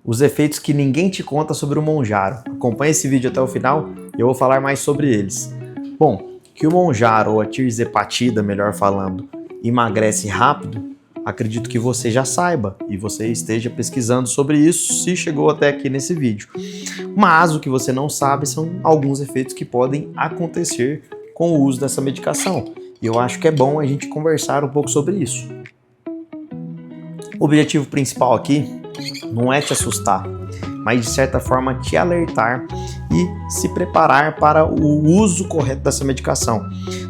Os efeitos que ninguém te conta sobre o Monjaro. Acompanhe esse vídeo até o final e eu vou falar mais sobre eles. Bom, que o Monjaro, ou a tirzepatida, melhor falando, emagrece rápido, acredito que você já saiba e você esteja pesquisando sobre isso se chegou até aqui nesse vídeo. Mas o que você não sabe são alguns efeitos que podem acontecer com o uso dessa medicação. E eu acho que é bom a gente conversar um pouco sobre isso. O objetivo principal aqui não é te assustar, mas de certa forma te alertar e se preparar para o uso correto dessa medicação.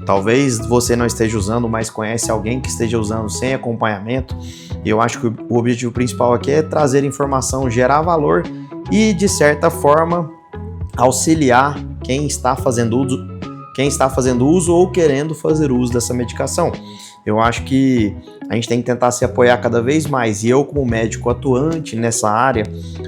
Talvez você não esteja usando, mas conhece alguém que esteja usando sem acompanhamento. Eu acho que o objetivo principal aqui é trazer informação, gerar valor e de certa forma auxiliar quem está fazendo uso ou querendo fazer uso dessa medicação. Eu acho que a gente tem que tentar se apoiar cada vez mais. E eu, como médico atuante nessa área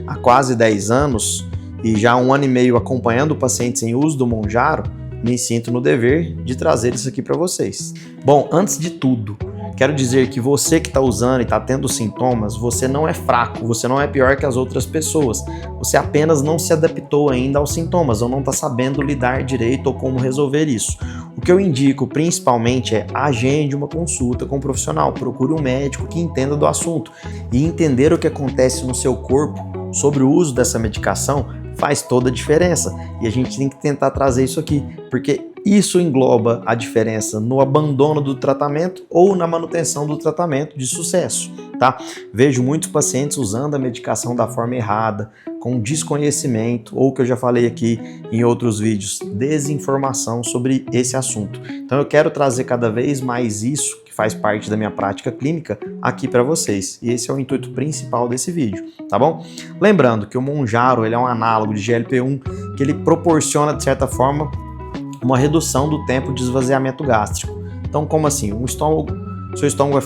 há quase 10 anos e já 1 ano e meio acompanhando pacientes em uso do Monjaro, me sinto no dever de trazer isso aqui para vocês. Bom, antes de tudo, quero dizer que você que está usando e está tendo sintomas, você não é fraco, você não é pior que as outras pessoas. Você apenas não se adaptou ainda aos sintomas ou não está sabendo lidar direito ou como resolver isso. O que eu indico principalmente é agende uma consulta com um profissional, procure um médico que entenda do assunto e entender o que acontece no seu corpo sobre o uso dessa medicação faz toda a diferença e a gente tem que tentar trazer isso aqui, porque isso engloba a diferença no abandono do tratamento ou na manutenção do tratamento de sucesso, tá? Vejo muitos pacientes usando a medicação da forma errada, com desconhecimento, ou que eu já falei aqui em outros vídeos, desinformação sobre esse assunto. Então eu quero trazer cada vez mais isso, que faz parte da minha prática clínica, aqui para vocês. E esse é o intuito principal desse vídeo, tá bom? Lembrando que o Monjaro, ele é um análogo de GLP-1, que ele proporciona, de certa forma, uma redução do tempo de esvaziamento gástrico. Então, como assim? Seu estômago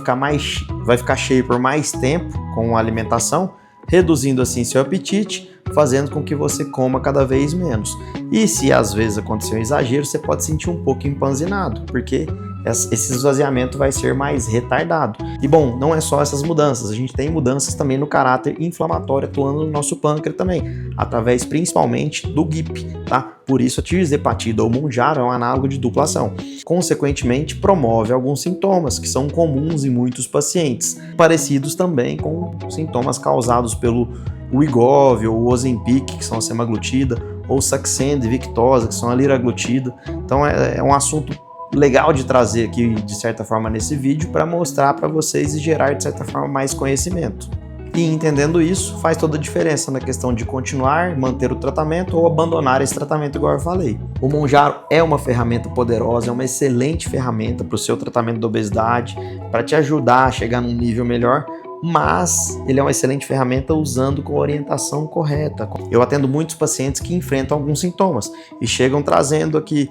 vai ficar cheio por mais tempo com a alimentação, reduzindo assim seu apetite, fazendo com que você coma cada vez menos. E se às vezes acontecer um exagero, você pode sentir um pouco empanzinado, porque esse esvaziamento vai ser mais retardado. E bom, não é só essas mudanças, a gente tem mudanças também no caráter inflamatório atuando no nosso pâncreas também, através principalmente do GIP, tá? Por isso a tirzepatida ou Monjaro é um análogo de dupla ação. Consequentemente, promove alguns sintomas que são comuns em muitos pacientes, parecidos também com sintomas causados pelo Wegovy ou o Ozempic, que são a semaglutida, ou Saxenda e Victoza, que são a liraglutida. Então é um assunto legal de trazer aqui, de certa forma, nesse vídeo para mostrar para vocês e gerar, de certa forma, mais conhecimento. E entendendo isso, faz toda a diferença na questão de continuar, manter o tratamento ou abandonar esse tratamento, igual eu falei. O Monjaro é uma ferramenta poderosa, é uma excelente ferramenta para o seu tratamento da obesidade, para te ajudar a chegar num nível melhor, mas ele é uma excelente ferramenta usando com a orientação correta. Eu atendo muitos pacientes que enfrentam alguns sintomas e chegam trazendo aqui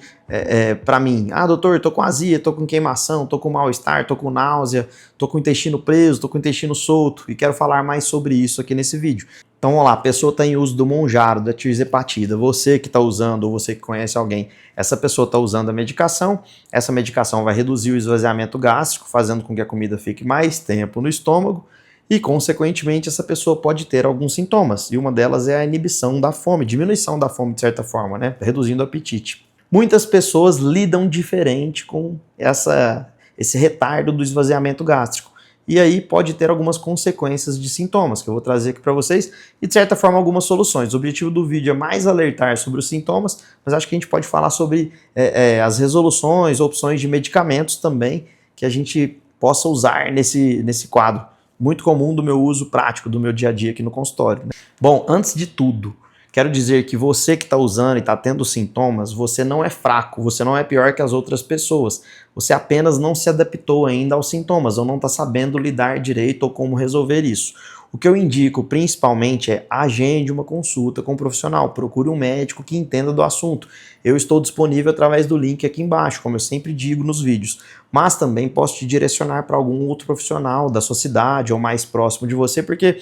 para mim: doutor, eu tô com azia, tô com queimação, tô com mal-estar, tô com náusea, tô com o intestino preso, tô com o intestino solto, e quero falar mais sobre isso aqui nesse vídeo. Então vamos lá, a pessoa está em uso do Monjaro, da tirzepatida, você que está usando ou você que conhece alguém, essa pessoa está usando a medicação, essa medicação vai reduzir o esvaziamento gástrico, fazendo com que a comida fique mais tempo no estômago e, consequentemente, essa pessoa pode ter alguns sintomas, e uma delas é a inibição da fome, diminuição da fome de certa forma, né? Reduzindo o apetite. Muitas pessoas lidam diferente com esse retardo do esvaziamento gástrico. E aí pode ter algumas consequências de sintomas, que eu vou trazer aqui para vocês, e de certa forma algumas soluções. O objetivo do vídeo é mais alertar sobre os sintomas, mas acho que a gente pode falar sobre as resoluções, opções de medicamentos também, que a gente possa usar nesse quadro, muito comum do meu uso prático, do meu dia a dia aqui no consultório, né? Bom, antes de tudo, quero dizer que você que está usando e está tendo sintomas, você não é fraco, você não é pior que as outras pessoas. Você apenas não se adaptou ainda aos sintomas ou não está sabendo lidar direito ou como resolver isso. O que eu indico principalmente é agende uma consulta com um profissional, procure um médico que entenda do assunto. Eu estou disponível através do link aqui embaixo, como eu sempre digo nos vídeos, mas também posso te direcionar para algum outro profissional da sua cidade ou mais próximo de você, porque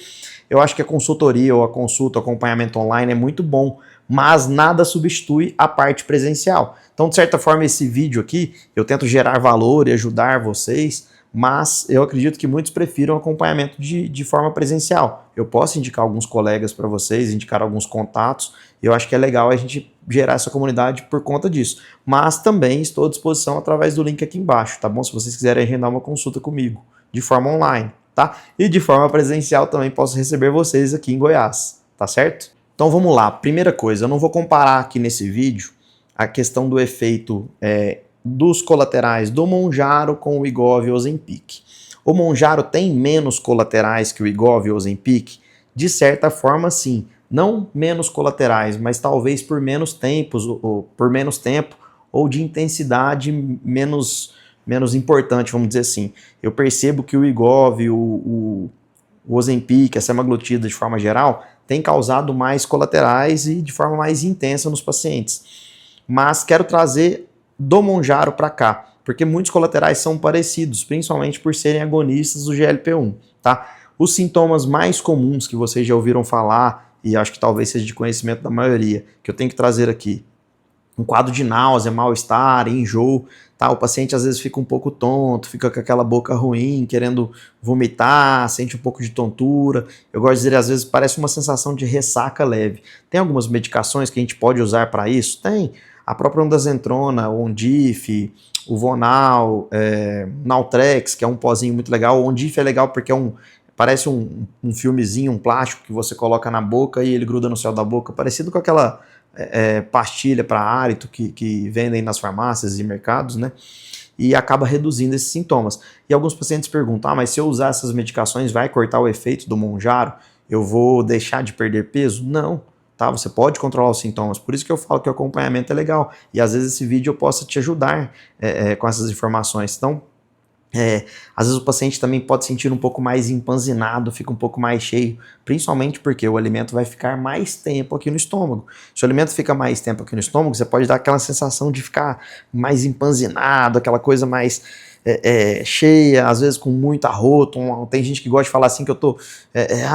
eu acho que a consultoria ou a consulta, o acompanhamento online é muito bom, mas nada substitui a parte presencial. Então, de certa forma, esse vídeo aqui, eu tento gerar valor e ajudar vocês, mas eu acredito que muitos prefiram acompanhamento de forma presencial. Eu posso indicar alguns colegas para vocês, indicar alguns contatos, eu acho que é legal a gente gerar essa comunidade por conta disso. Mas também estou à disposição através do link aqui embaixo, tá bom? Se vocês quiserem agendar uma consulta comigo, de forma online, tá? E de forma presencial também posso receber vocês aqui em Goiás, tá certo? Então vamos lá, primeira coisa, eu não vou comparar aqui nesse vídeo a questão do efeito dos colaterais do Mounjaro com o Wegovy e o Ozempic. O Mounjaro tem menos colaterais que o Wegovy e o Ozempic? De certa forma, sim. Não menos colaterais, mas talvez por menos tempo, ou de intensidade menos importante, vamos dizer assim. Eu percebo que o Wegovy, o Ozempic, a semaglutida de forma geral, tem causado mais colaterais e de forma mais intensa nos pacientes. Mas quero trazer do Mounjaro para cá, porque muitos colaterais são parecidos, principalmente por serem agonistas do GLP-1, tá? Os sintomas mais comuns que vocês já ouviram falar, e acho que talvez seja de conhecimento da maioria, que eu tenho que trazer aqui, um quadro de náusea, mal-estar, enjoo, tá? O paciente às vezes fica um pouco tonto, fica com aquela boca ruim, querendo vomitar, sente um pouco de tontura. Eu gosto de dizer, às vezes parece uma sensação de ressaca leve. Tem algumas medicações que a gente pode usar para isso? Tem. A própria ondansetron, o Ondif, o Vonal, Naltrex, que é um pozinho muito legal. O Ondif é legal porque parece um filmezinho, um plástico que você coloca na boca e ele gruda no céu da boca, parecido com aquela pastilha para hálito que vendem nas farmácias e mercados, né? E acaba reduzindo esses sintomas. E alguns pacientes perguntam, mas se eu usar essas medicações vai cortar o efeito do Mounjaro? Eu vou deixar de perder peso? Não. Tá? Você pode controlar os sintomas, por isso que eu falo que o acompanhamento é legal, e às vezes esse vídeo eu possa te ajudar com essas informações. Então, às vezes o paciente também pode sentir um pouco mais empanzinado, fica um pouco mais cheio, principalmente porque o alimento vai ficar mais tempo aqui no estômago. Se o alimento fica mais tempo aqui no estômago, você pode dar aquela sensação de ficar mais empanzinado, aquela coisa mais cheia, às vezes com muito arroto. Tem gente que gosta de falar assim que eu tô,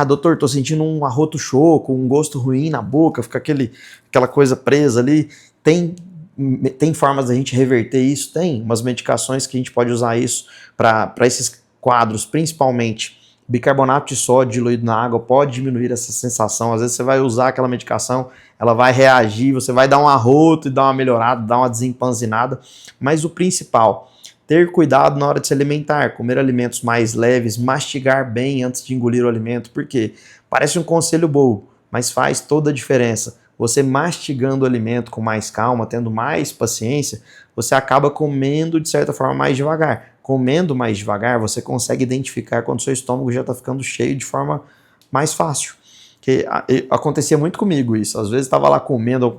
doutor, tô sentindo um arroto choco, um gosto ruim na boca, fica aquela coisa presa ali. Tem formas da gente reverter isso? Tem umas medicações que a gente pode usar isso para esses quadros, principalmente bicarbonato de sódio diluído na água pode diminuir essa sensação. Às vezes você vai usar aquela medicação, ela vai reagir, você vai dar um arroto e dar uma melhorada, dar uma desempanzinada, mas o principal, ter cuidado na hora de se alimentar, comer alimentos mais leves, mastigar bem antes de engolir o alimento, porque parece um conselho bobo, mas faz toda a diferença. Você mastigando o alimento com mais calma, tendo mais paciência, você acaba comendo de certa forma mais devagar. Comendo mais devagar, você consegue identificar quando seu estômago já está ficando cheio de forma mais fácil. Que acontecia muito comigo isso. Às vezes estava lá comendo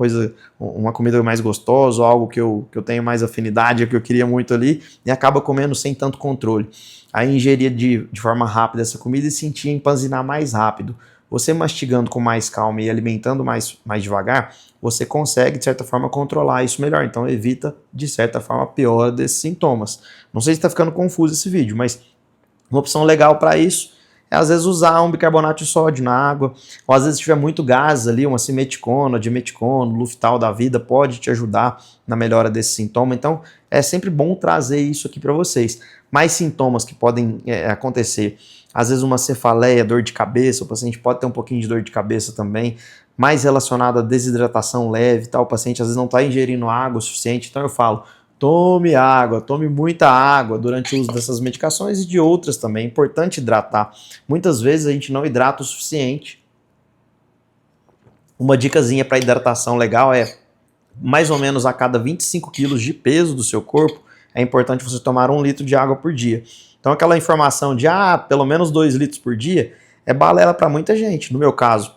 uma comida mais gostosa, ou algo que eu tenho mais afinidade, que eu queria muito ali, e acaba comendo sem tanto controle. Aí ingeria de forma rápida essa comida e sentia empanzinar mais rápido. Você mastigando com mais calma e alimentando mais devagar, você consegue, de certa forma, controlar isso melhor. Então evita, de certa forma, a piora desses sintomas. Não sei se está ficando confuso esse vídeo, mas uma opção legal para isso é às vezes usar um bicarbonato de sódio na água, ou às vezes se tiver muito gás ali, uma simeticona, dimeticona, Luftal da vida, pode te ajudar na melhora desse sintoma. Então é sempre bom trazer isso aqui para vocês. Mais sintomas que podem acontecer, às vezes uma cefaleia, dor de cabeça, o paciente pode ter um pouquinho de dor de cabeça também, mais relacionado à desidratação leve, tá? O paciente às vezes não está ingerindo água o suficiente, então eu falo, tome água, tome muita água durante o uso dessas medicações e de outras também. É importante hidratar. Muitas vezes a gente não hidrata o suficiente. Uma dicasinha para hidratação legal é, mais ou menos a cada 25 quilos de peso do seu corpo, é importante você tomar 1 litro de água por dia. Então aquela informação de, pelo menos 2 litros por dia, é balela para muita gente. No meu caso,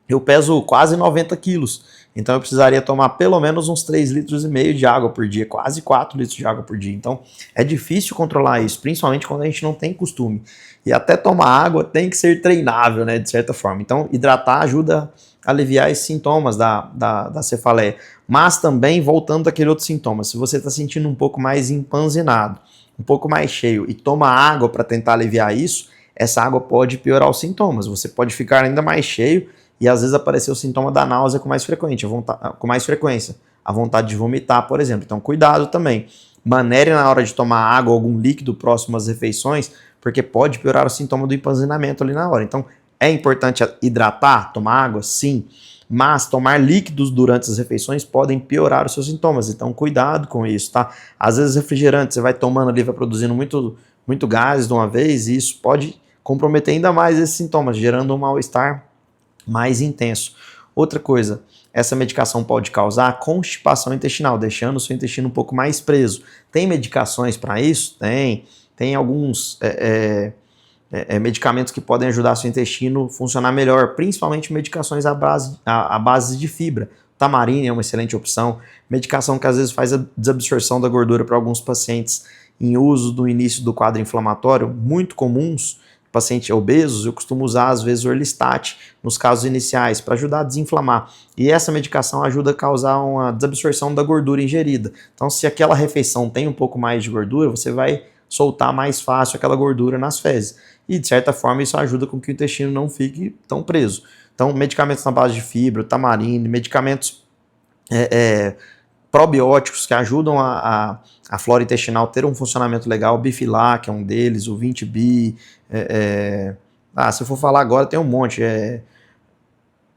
eu peso quase 90 quilos. Então eu precisaria tomar pelo menos uns 3,5 litros de água por dia, quase 4 litros de água por dia. Então é difícil controlar isso, principalmente quando a gente não tem costume. E até tomar água tem que ser treinável, né, de certa forma. Então hidratar ajuda a aliviar esses sintomas da cefaleia. Mas também, voltando àquele outro sintoma, se você está sentindo um pouco mais empanzinado, um pouco mais cheio e toma água para tentar aliviar isso, essa água pode piorar os sintomas. Você pode ficar ainda mais cheio e às vezes aparecer o sintoma da náusea com mais frequência, a vontade de vomitar, por exemplo. Então cuidado também. maneire na hora de tomar água ou algum líquido próximo às refeições, porque pode piorar o sintoma do empanzinamento ali na hora. Então, é importante hidratar, tomar água? Sim. Mas tomar líquidos durante as refeições podem piorar os seus sintomas, então cuidado com isso, tá? Às vezes refrigerante você vai tomando ali, vai produzindo muito gás de uma vez, e isso pode comprometer ainda mais esses sintomas, gerando um mal-estar mais intenso. Outra coisa, essa medicação pode causar constipação intestinal, deixando o seu intestino um pouco mais preso. Tem medicações para isso? Tem alguns medicamentos que podem ajudar seu intestino a funcionar melhor, principalmente medicações à base de fibra. Tamarine é uma excelente opção. Medicação que às vezes faz a desabsorção da gordura para alguns pacientes em uso no início do quadro inflamatório, muito comuns. Pacientes obesos, eu costumo usar às vezes Orlistat nos casos iniciais para ajudar a desinflamar. E essa medicação ajuda a causar uma desabsorção da gordura ingerida. Então, se aquela refeição tem um pouco mais de gordura, você vai soltar mais fácil aquela gordura nas fezes. E, de certa forma, isso ajuda com que o intestino não fique tão preso. Então, medicamentos na base de fibra, tamarine, medicamentos probióticos que ajudam a flora intestinal ter um funcionamento legal, o Bifilac é um deles, o 20B, se eu for falar agora tem um monte,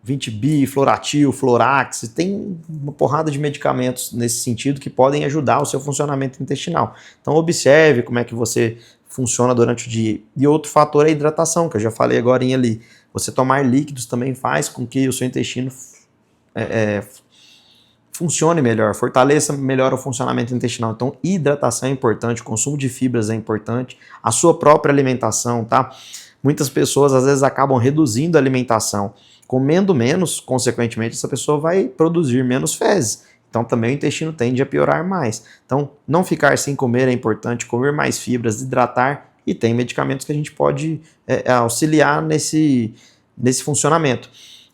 20B, Floratil, Florax, tem uma porrada de medicamentos nesse sentido que podem ajudar o seu funcionamento intestinal. Então observe como é que você funciona durante o dia. E outro fator é a hidratação, que eu já falei agora ali. Você tomar líquidos também faz com que o seu intestino funcione melhor, fortaleça melhor o funcionamento intestinal. Então, hidratação é importante, o consumo de fibras é importante, a sua própria alimentação, tá? Muitas pessoas, às vezes, acabam reduzindo a alimentação. Comendo menos, consequentemente, essa pessoa vai produzir menos fezes. Então, também o intestino tende a piorar mais. Então, não ficar sem comer é importante, comer mais fibras, hidratar, e tem medicamentos que a gente pode auxiliar nesse funcionamento.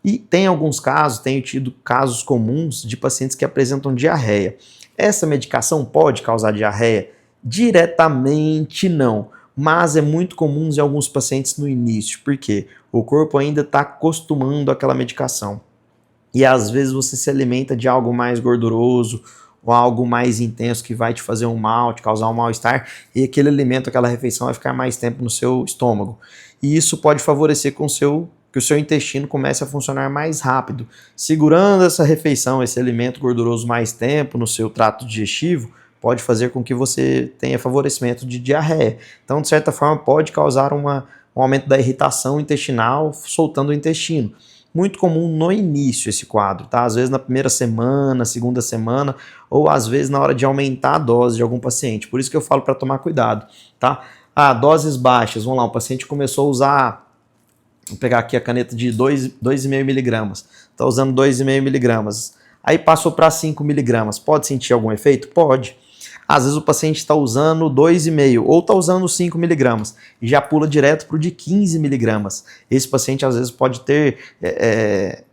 E tem alguns casos, tenho tido casos comuns de pacientes que apresentam diarreia. Essa medicação pode causar diarreia? Diretamente não, mas é muito comum em alguns pacientes no início, porque o corpo ainda está acostumando àquela medicação. E às vezes você se alimenta de algo mais gorduroso ou algo mais intenso que vai te fazer um mal, te causar um mal-estar, e aquele alimento, aquela refeição vai ficar mais tempo no seu estômago. E isso pode favorecer que o seu intestino comece a funcionar mais rápido. Segurando essa refeição, esse alimento gorduroso mais tempo no seu trato digestivo, pode fazer com que você tenha favorecimento de diarreia. Então, de certa forma, pode causar um aumento da irritação intestinal, soltando o intestino. Muito comum no início esse quadro, tá? Às vezes na primeira semana, segunda semana, ou às vezes na hora de aumentar a dose de algum paciente. Por isso que eu falo para tomar cuidado, tá? Doses baixas, vamos lá, o paciente começou a usar, vou pegar aqui a caneta de 2,5 miligramas, está usando 2,5 miligramas, aí passou para 5 miligramas, pode sentir algum efeito? Pode. Às vezes o paciente está usando 2,5 ou está usando 5 miligramas e já pula direto para o de 15 miligramas. Esse paciente às vezes pode ter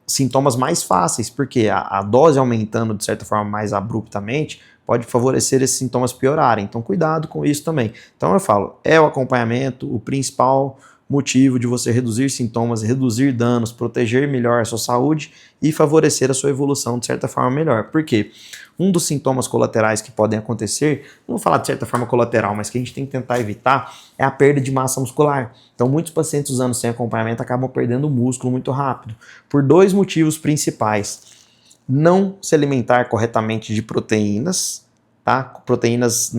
sintomas mais fáceis, porque a dose aumentando de certa forma mais abruptamente pode favorecer esses sintomas piorarem. Então cuidado com isso também. Então eu falo, o acompanhamento, o principal motivo de você reduzir sintomas, reduzir danos, proteger melhor a sua saúde e favorecer a sua evolução de certa forma melhor. Por quê? Um dos sintomas colaterais que podem acontecer, não vou falar de certa forma colateral, mas que a gente tem que tentar evitar, é a perda de massa muscular. Então muitos pacientes usando sem acompanhamento acabam perdendo músculo muito rápido, por dois motivos principais. Não se alimentar corretamente de proteínas, tá? Proteínas,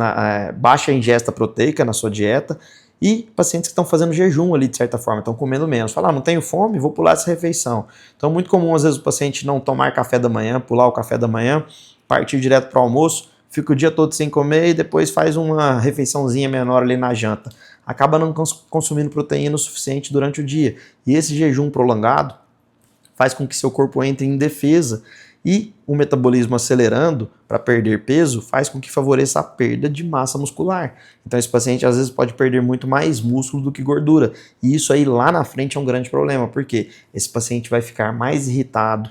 baixa ingesta proteica na sua dieta, e pacientes que estão fazendo jejum ali, de certa forma, estão comendo menos. Falar, não tenho fome, vou pular essa refeição. Então, muito comum, às vezes, o paciente não tomar café da manhã, pular o café da manhã, partir direto para o almoço, fica o dia todo sem comer e depois faz uma refeiçãozinha menor ali na janta. Acaba não consumindo proteína o suficiente durante o dia. E esse jejum prolongado faz com que seu corpo entre em defesa, e o metabolismo acelerando para perder peso faz com que favoreça a perda de massa muscular. Então esse paciente às vezes pode perder muito mais músculo do que gordura. E isso aí lá na frente é um grande problema, porque esse paciente vai ficar mais irritado,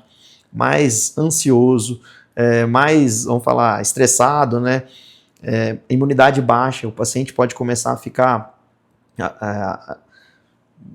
mais ansioso, mais, vamos falar, estressado, né? Imunidade baixa, o paciente pode começar a ficar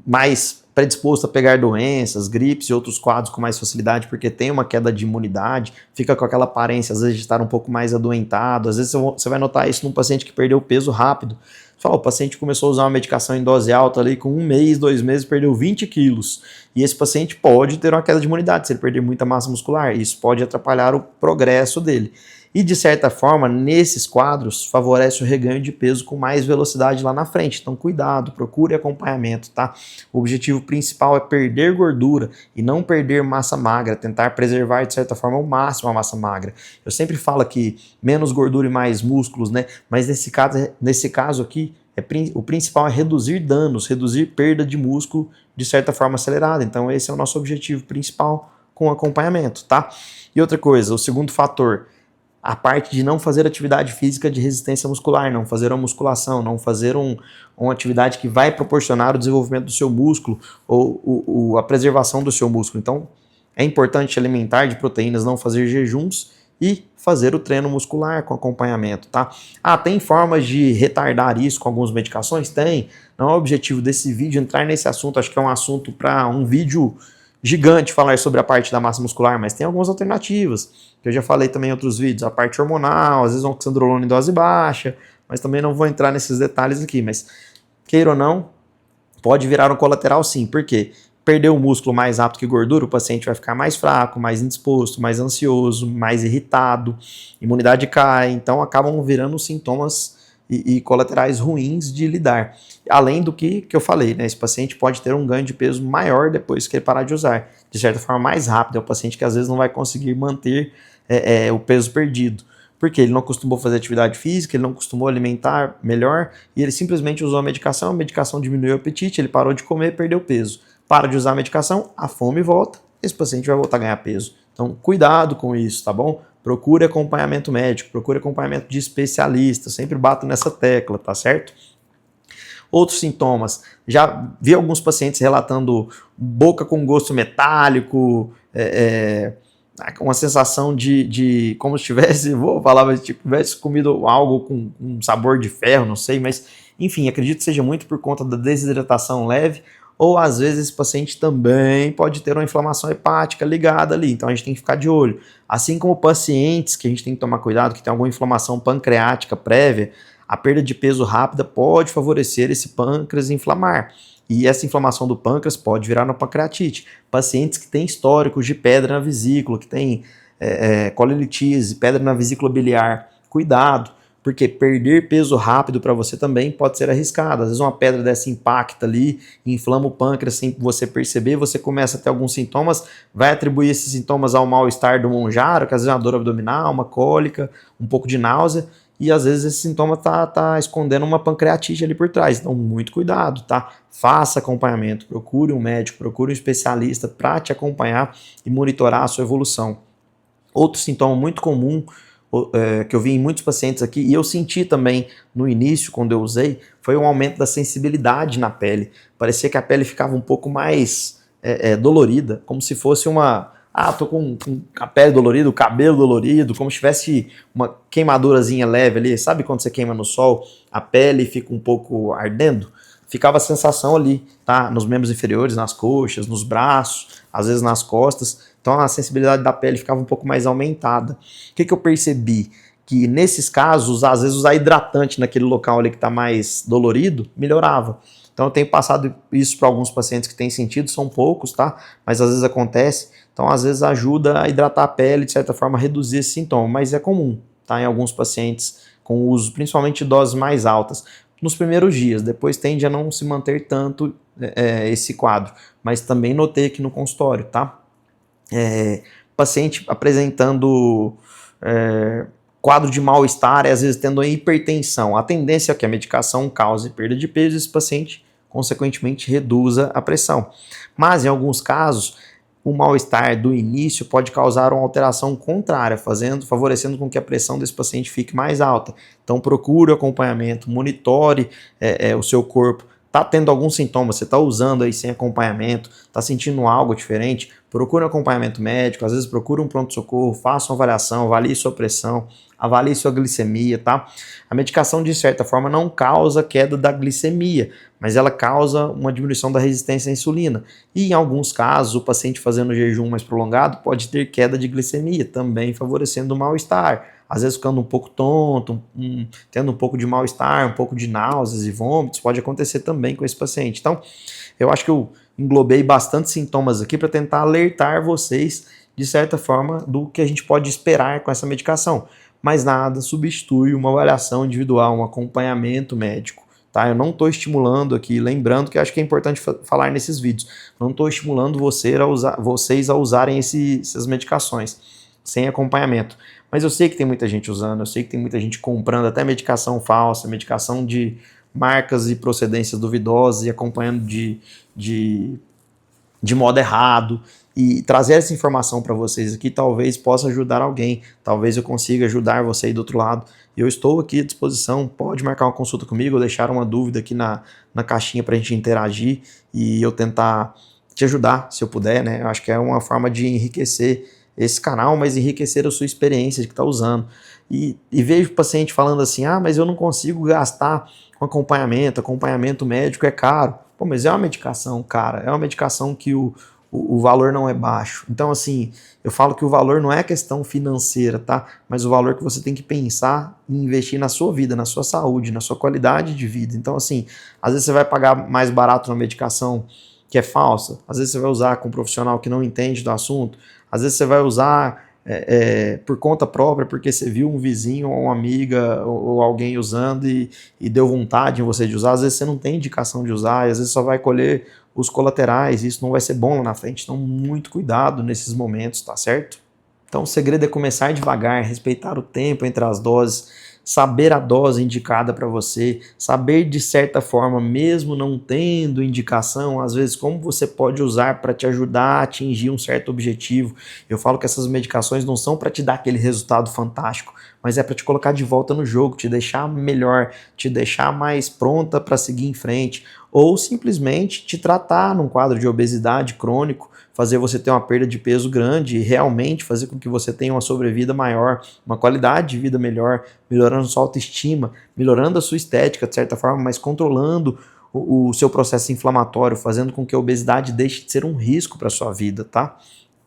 mais predisposto a pegar doenças, gripes e outros quadros com mais facilidade, porque tem uma queda de imunidade, fica com aquela aparência, às vezes, de estar um pouco mais adoentado. Às vezes você vai notar isso num paciente que perdeu peso rápido. Você fala, o paciente começou a usar uma medicação em dose alta ali, com 1 mês, 2 meses, perdeu 20 quilos. E esse paciente pode ter uma queda de imunidade, se ele perder muita massa muscular. Isso pode atrapalhar o progresso dele. E, de certa forma, nesses quadros, favorece o reganho de peso com mais velocidade lá na frente. Então, cuidado, procure acompanhamento, tá? O objetivo principal é perder gordura e não perder massa magra, tentar preservar, de certa forma, ao máximo a massa magra. Eu sempre falo que menos gordura e mais músculos, né? Mas nesse caso aqui, o principal é reduzir danos, reduzir perda de músculo de certa forma acelerada. Então, esse é o nosso objetivo principal com o acompanhamento, tá? E outra coisa, o segundo fator, a parte de não fazer atividade física de resistência muscular, não fazer uma musculação, não fazer uma atividade que vai proporcionar o desenvolvimento do seu músculo ou a preservação do seu músculo. Então, é importante alimentar de proteínas, não fazer jejuns e fazer o treino muscular com acompanhamento, tá? Tem formas de retardar isso com algumas medicações? Tem. Não é o objetivo desse vídeo entrar nesse assunto, acho que é um assunto para um vídeo gigante falar sobre a parte da massa muscular, mas tem algumas alternativas, que eu já falei também em outros vídeos, a parte hormonal, às vezes um oxandrolona em dose baixa, mas também não vou entrar nesses detalhes aqui, mas queira ou não, pode virar um colateral sim, porque perder o músculo mais rápido que gordura, o paciente vai ficar mais fraco, mais indisposto, mais ansioso, mais irritado, imunidade cai, então acabam virando sintomas e colaterais ruins de lidar. Além do que eu falei, né? Esse paciente pode ter um ganho de peso maior depois que ele parar de usar, de certa forma mais rápido. É o paciente que às vezes não vai conseguir manter o peso perdido, porque ele não costumou fazer atividade física, ele não costumou alimentar melhor e ele simplesmente usou a medicação diminuiu o apetite, ele parou de comer, perdeu peso. Para de usar a medicação, a fome volta, esse paciente vai voltar a ganhar peso. Então, cuidado com isso, tá bom? Procure acompanhamento médico, procure acompanhamento de especialista, sempre bato nessa tecla, tá certo? Outros sintomas, já vi alguns pacientes relatando boca com gosto metálico, uma sensação de como se tivesse, vou falar, tipo, tivesse comido algo com um sabor de ferro, não sei, mas enfim, acredito que seja muito por conta da desidratação leve, ou às vezes esse paciente também pode ter uma inflamação hepática ligada ali, então a gente tem que ficar de olho. Assim como pacientes que a gente tem que tomar cuidado, que tem alguma inflamação pancreática prévia, a perda de peso rápida pode favorecer esse pâncreas inflamar. E essa inflamação do pâncreas pode virar uma pancreatite. Pacientes que têm históricos de pedra na vesícula, que têm colelitise, pedra na vesícula biliar, cuidado. Porque perder peso rápido para você também pode ser arriscado. Às vezes uma pedra dessa impacta ali, inflama o pâncreas sem você perceber, você começa a ter alguns sintomas, vai atribuir esses sintomas ao mal-estar do Monjaro, que às vezes é uma dor abdominal, uma cólica, um pouco de náusea, e às vezes esse sintoma tá escondendo uma pancreatite ali por trás. Então, muito cuidado, tá? Faça acompanhamento, procure um médico, procure um especialista para te acompanhar e monitorar a sua evolução. Outro sintoma muito comum que eu vi em muitos pacientes aqui, e eu senti também no início, quando eu usei, foi um aumento da sensibilidade na pele. Parecia que a pele ficava um pouco mais dolorida, como se fosse tô com a pele dolorida, o cabelo dolorido, como se tivesse uma queimadurazinha leve ali. Sabe quando você queima no sol, a pele fica um pouco ardendo? Ficava a sensação ali, tá? Nos membros inferiores, nas coxas, nos braços, às vezes nas costas. Então a sensibilidade da pele ficava um pouco mais aumentada. O que eu percebi? Que nesses casos, às vezes usar hidratante naquele local ali que está mais dolorido, melhorava. Então eu tenho passado isso para alguns pacientes que têm sentido, são poucos, tá? Mas às vezes acontece. Então às vezes ajuda a hidratar a pele, de certa forma, a reduzir esse sintoma. Mas é comum, tá? Em alguns pacientes com uso, principalmente de doses mais altas. Nos primeiros dias, depois tende a não se manter tanto esse quadro. Mas também notei aqui no consultório, tá? Paciente apresentando quadro de mal-estar e às vezes tendo hipertensão. A tendência é que a medicação cause perda de peso e esse paciente, consequentemente, reduza a pressão. Mas, em alguns casos, o mal-estar do início pode causar uma alteração contrária, favorecendo com que a pressão desse paciente fique mais alta. Então, procure o acompanhamento, monitore o seu corpo. Está tendo algum sintoma, você está usando aí sem acompanhamento, está sentindo algo diferente, procure um acompanhamento médico, às vezes procure um pronto-socorro, faça uma avaliação, avalie sua pressão, avalie sua glicemia, tá? A medicação, de certa forma, não causa queda da glicemia, mas ela causa uma diminuição da resistência à insulina. E em alguns casos, o paciente fazendo jejum mais prolongado pode ter queda de glicemia, também favorecendo o mal-estar. Às vezes ficando um pouco tonto, tendo um pouco de mal-estar, um pouco de náuseas e vômitos, pode acontecer também com esse paciente. Então, eu acho que eu englobei bastante sintomas aqui para tentar alertar vocês, de certa forma, do que a gente pode esperar com essa medicação. Mas nada substitui uma avaliação individual, um acompanhamento médico. Tá? Eu não estou estimulando aqui, lembrando que acho que é importante falar nesses vídeos, não estou estimulando vocês a usarem essas medicações sem acompanhamento. Mas eu sei que tem muita gente usando, eu sei que tem muita gente comprando até medicação falsa, medicação de marcas e procedências duvidosas e acompanhando de modo errado. E trazer essa informação para vocês aqui talvez possa ajudar alguém, talvez eu consiga ajudar você aí do outro lado. Eu estou aqui à disposição, pode marcar uma consulta comigo, ou deixar uma dúvida aqui na caixinha para a gente interagir e eu tentar te ajudar, se eu puder, né? Eu acho que é uma forma de enriquecer esse canal, mas enriquecer a sua experiência de que está usando. E vejo o paciente falando assim, mas eu não consigo gastar com acompanhamento médico é caro. Pô, mas é uma medicação, cara, é uma medicação que o valor não é baixo. Então, assim, eu falo que o valor não é questão financeira, tá? Mas o valor que você tem que pensar em investir na sua vida, na sua saúde, na sua qualidade de vida. Então, assim, às vezes você vai pagar mais barato uma medicação que é falsa, às vezes você vai usar com um profissional que não entende do assunto, às vezes você vai usar por conta própria, porque você viu um vizinho ou uma amiga ou alguém usando e deu vontade em você de usar. Às vezes você não tem indicação de usar, e às vezes só vai colher os colaterais, e isso não vai ser bom lá na frente. Então, muito cuidado nesses momentos, tá certo? Então, o segredo é começar devagar, respeitar o tempo entre as doses, saber a dose indicada para você, saber de certa forma, mesmo não tendo indicação, às vezes como você pode usar para te ajudar a atingir um certo objetivo. Eu falo que essas medicações não são para te dar aquele resultado fantástico, mas é para te colocar de volta no jogo, te deixar melhor, te deixar mais pronta para seguir em frente, ou simplesmente te tratar num quadro de obesidade crônico, fazer você ter uma perda de peso grande e realmente fazer com que você tenha uma sobrevida maior, uma qualidade de vida melhor, melhorando sua autoestima, melhorando a sua estética de certa forma, mas controlando o seu processo inflamatório, fazendo com que a obesidade deixe de ser um risco para a sua vida, tá?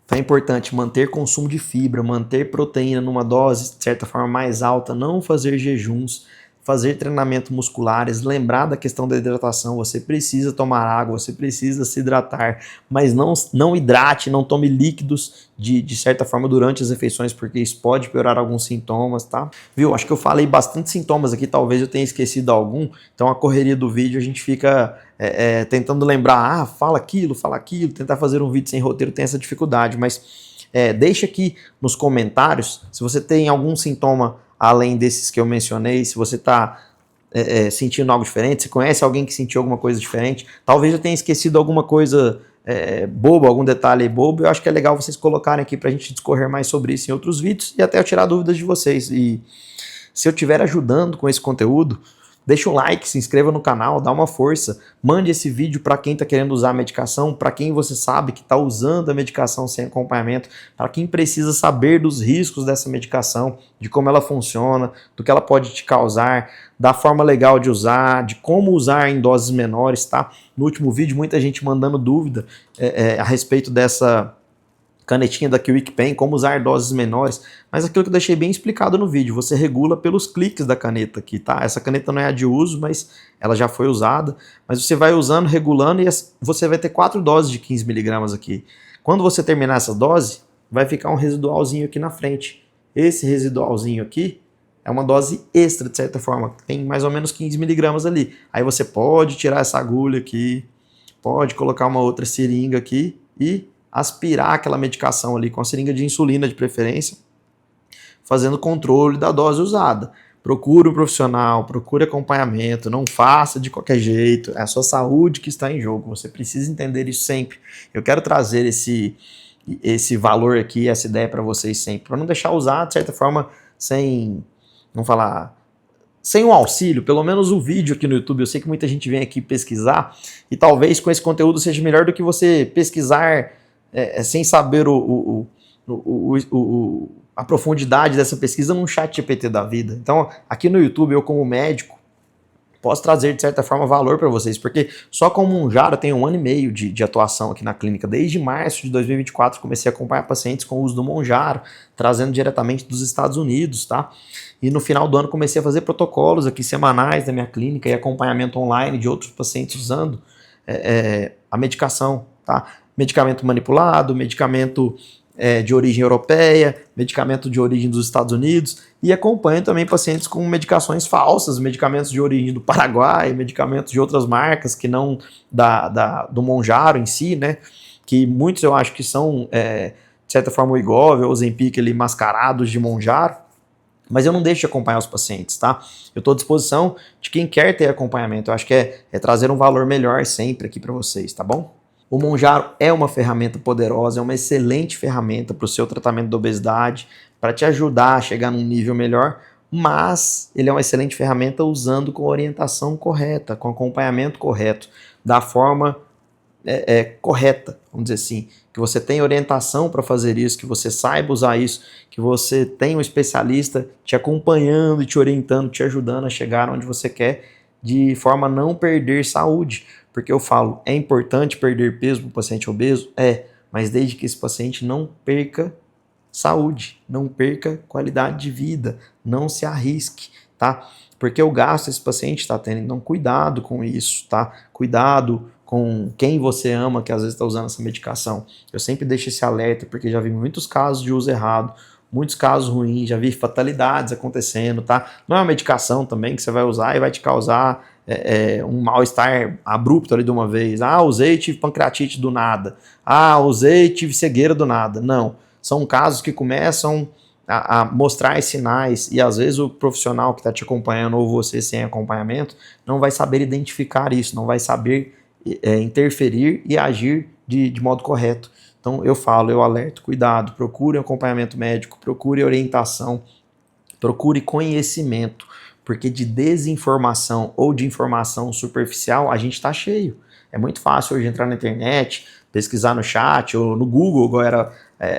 Então é importante manter consumo de fibra, manter proteína numa dose de certa forma mais alta, não fazer jejuns, fazer treinamento musculares, lembrar da questão da hidratação, você precisa tomar água, você precisa se hidratar, mas não hidrate, não tome líquidos de certa forma durante as refeições, porque isso pode piorar alguns sintomas, tá? Viu? Acho que eu falei bastante sintomas aqui, talvez eu tenha esquecido algum, então a correria do vídeo a gente fica tentando lembrar, fala aquilo, tentar fazer um vídeo sem roteiro tem essa dificuldade, mas deixa aqui nos comentários se você tem algum sintoma além desses que eu mencionei, se você está sentindo algo diferente, se conhece alguém que sentiu alguma coisa diferente, talvez eu tenha esquecido alguma coisa boba, algum detalhe bobo, eu acho que é legal vocês colocarem aqui para a gente discorrer mais sobre isso em outros vídeos e até eu tirar dúvidas de vocês. E se eu estiver ajudando com esse conteúdo, deixa um like, se inscreva no canal, dá uma força, mande esse vídeo para quem está querendo usar a medicação, para quem você sabe que está usando a medicação sem acompanhamento, para quem precisa saber dos riscos dessa medicação, de como ela funciona, do que ela pode te causar, da forma legal de usar, de como usar em doses menores, tá? No último vídeo, muita gente mandando dúvida a respeito dessa canetinha da KwikPen, como usar doses menores, mas aquilo que eu deixei bem explicado no vídeo, você regula pelos cliques da caneta aqui, tá? Essa caneta não é a de uso, mas ela já foi usada, mas você vai usando, regulando, e você vai ter 4 doses de 15 mg aqui. Quando você terminar essa dose, vai ficar um residualzinho aqui na frente. Esse residualzinho aqui é uma dose extra, de certa forma, tem mais ou menos 15 mg ali. Aí você pode tirar essa agulha aqui, pode colocar uma outra seringa aqui e aspirar aquela medicação ali com a seringa de insulina de preferência, fazendo controle da dose usada. Procure um profissional, procure acompanhamento, não faça de qualquer jeito, é a sua saúde que está em jogo, você precisa entender isso sempre. Eu quero trazer esse valor aqui, essa ideia para vocês sempre, para não deixar usar de certa forma sem, vamos falar, sem um auxílio, pelo menos o vídeo aqui no YouTube. Eu sei que muita gente vem aqui pesquisar e talvez com esse conteúdo seja melhor do que você pesquisar sem saber a profundidade dessa pesquisa num chat GPT da vida. Então, aqui no YouTube, eu como médico, posso trazer, de certa forma, valor para vocês, porque só com o Monjaro eu tenho 1 ano e meio de atuação aqui na clínica. Desde março de 2024 comecei a acompanhar pacientes com o uso do Monjaro, trazendo diretamente dos Estados Unidos, tá? E no final do ano comecei a fazer protocolos aqui semanais da minha clínica e acompanhamento online de outros pacientes usando a medicação, tá? Medicamento manipulado, medicamento de origem europeia, medicamento de origem dos Estados Unidos, e acompanho também pacientes com medicações falsas, medicamentos de origem do Paraguai, medicamentos de outras marcas que não do Monjaro em si, né? Que muitos eu acho que são, de certa forma, o Wegovy ou o Ozempic ali, mascarados de Monjaro, mas eu não deixo de acompanhar os pacientes, tá? Eu estou à disposição de quem quer ter acompanhamento. Eu acho que é trazer um valor melhor sempre aqui para vocês, tá bom? O Monjaro é uma ferramenta poderosa, é uma excelente ferramenta para o seu tratamento da obesidade, para te ajudar a chegar num nível melhor, mas ele é uma excelente ferramenta usando com orientação correta, com acompanhamento correto, da forma correta, vamos dizer assim, que você tenha orientação para fazer isso, que você saiba usar isso, que você tenha um especialista te acompanhando e te orientando, te ajudando a chegar onde você quer, de forma a não perder saúde. Porque eu falo, é importante perder peso para o paciente obeso? Mas desde que esse paciente não perca saúde, não perca qualidade de vida, não se arrisque, tá? Porque o gasto esse paciente está tendo, então cuidado com isso, tá? Cuidado com quem você ama que às vezes está usando essa medicação. Eu sempre deixo esse alerta, porque já vi muitos casos de uso errado, muitos casos ruins, já vi fatalidades acontecendo, tá? Não é uma medicação também que você vai usar e vai te causar um mal-estar abrupto ali de uma vez. Usei e tive pancreatite do nada. Usei e tive cegueira do nada. Não. São casos que começam a mostrar sinais e às vezes o profissional que está te acompanhando ou você sem acompanhamento não vai saber identificar isso, não vai saber interferir e agir de modo correto. Então eu alerto, cuidado, procure acompanhamento médico, procure orientação, procure conhecimento, porque de desinformação ou de informação superficial a gente está cheio. É muito fácil hoje entrar na internet, pesquisar no chat ou no Google, igual era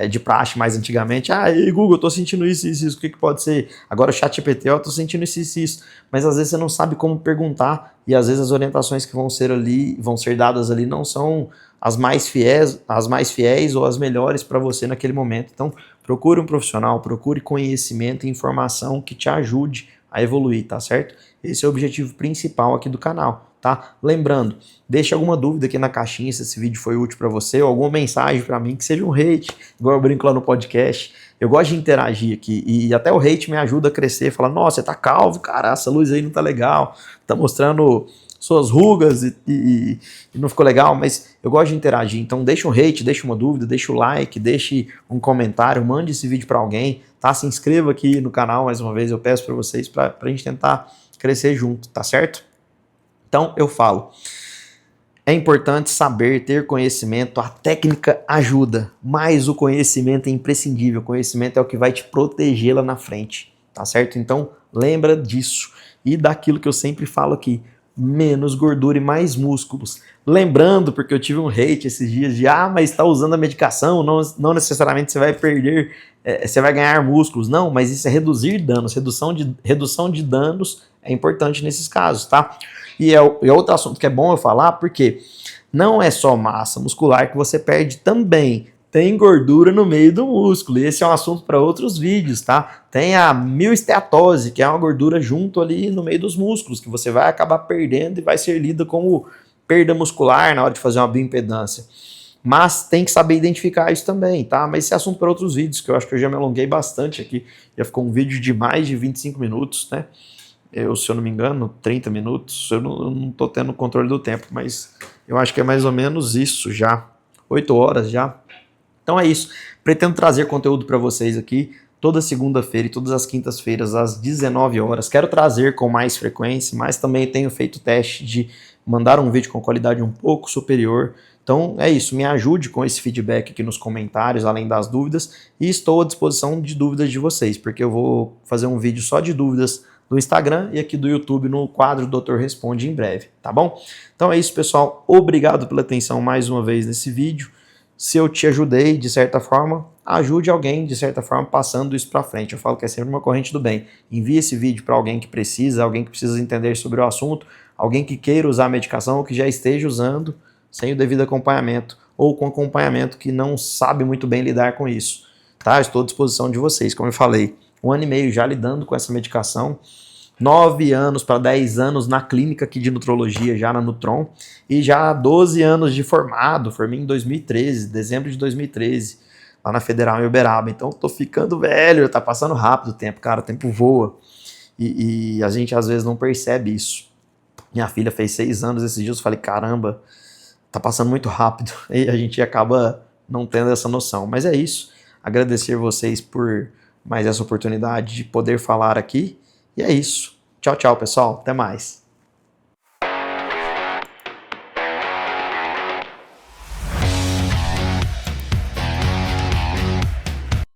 de praxe mais antigamente. Ei Google, eu tô sentindo isso, o que pode ser? Agora o chat GPT, eu tô sentindo isso. Mas às vezes você não sabe como perguntar e às vezes as orientações que vão ser dadas ali não são as mais fiéis ou as melhores para você naquele momento. Então procure um profissional, procure conhecimento e informação que te ajude a evoluir, tá certo? Esse é o objetivo principal aqui do canal, tá? Lembrando, deixe alguma dúvida aqui na caixinha se esse vídeo foi útil para você, ou alguma mensagem para mim, que seja um hate, igual eu brinco lá no podcast. Eu gosto de interagir aqui e até o hate me ajuda a crescer, falar, nossa, você tá calvo, cara, essa luz aí não tá legal, tá mostrando suas rugas e não ficou legal, mas eu gosto de interagir, então deixa um hate, deixa uma dúvida, deixa o like, deixe um comentário, mande esse vídeo para alguém, tá? Se inscreva aqui no canal, mais uma vez eu peço para vocês, para a gente tentar crescer junto, tá certo? Então eu falo, é importante saber, ter conhecimento, a técnica ajuda, mas o conhecimento é imprescindível, o conhecimento é o que vai te proteger lá na frente, tá certo? Então lembra disso e daquilo que eu sempre falo aqui, menos gordura e mais músculos. Lembrando, porque eu tive um hate esses dias de mas está usando a medicação, não necessariamente você vai perder, você vai ganhar músculos. Não, mas isso é reduzir danos, redução de danos é importante nesses casos, tá? E é outro assunto que é bom eu falar, porque não é só massa muscular que você perde também. Tem gordura no meio do músculo, e esse é um assunto para outros vídeos, tá? Tem a mioesteatose, que é uma gordura junto ali no meio dos músculos, que você vai acabar perdendo e vai ser lida como perda muscular na hora de fazer uma bioimpedância. Mas tem que saber identificar isso também, tá? Mas esse é assunto para outros vídeos, que eu acho que eu já me alonguei bastante aqui. Já ficou um vídeo de mais de 25 minutos, né? Se eu não me engano, 30 minutos. Eu não tô tendo controle do tempo, mas eu acho que é mais ou menos isso já. 8 horas já. Então é isso, pretendo trazer conteúdo para vocês aqui toda segunda-feira e todas as quintas-feiras às 19 horas. Quero trazer com mais frequência, mas também tenho feito o teste de mandar um vídeo com qualidade um pouco superior. Então é isso, me ajude com esse feedback aqui nos comentários, além das dúvidas, e estou à disposição de dúvidas de vocês, porque eu vou fazer um vídeo só de dúvidas do Instagram e aqui do YouTube no quadro Doutor Responde em breve, tá bom? Então é isso, pessoal, obrigado pela atenção mais uma vez nesse vídeo. Se eu te ajudei, de certa forma, ajude alguém, de certa forma, passando isso para frente. Eu falo que é sempre uma corrente do bem. Envie esse vídeo para alguém que precisa entender sobre o assunto, alguém que queira usar a medicação ou que já esteja usando sem o devido acompanhamento, ou com acompanhamento que não sabe muito bem lidar com isso. Tá? Estou à disposição de vocês, como eu falei. 1 ano e meio já lidando com essa medicação, 9 anos para 10 anos na clínica aqui de nutrologia, já na Nutron, e já 12 anos de formado, formei em 2013, dezembro de 2013, lá na Federal em Uberaba. Então tô ficando velho, tá passando rápido o tempo, cara, o tempo voa, e a gente às vezes não percebe isso. Minha filha fez 6 anos esses dias, eu falei, caramba, tá passando muito rápido, e a gente acaba não tendo essa noção. Mas é isso, agradecer vocês por mais essa oportunidade de poder falar aqui, e é isso. Tchau, tchau, pessoal. Até mais.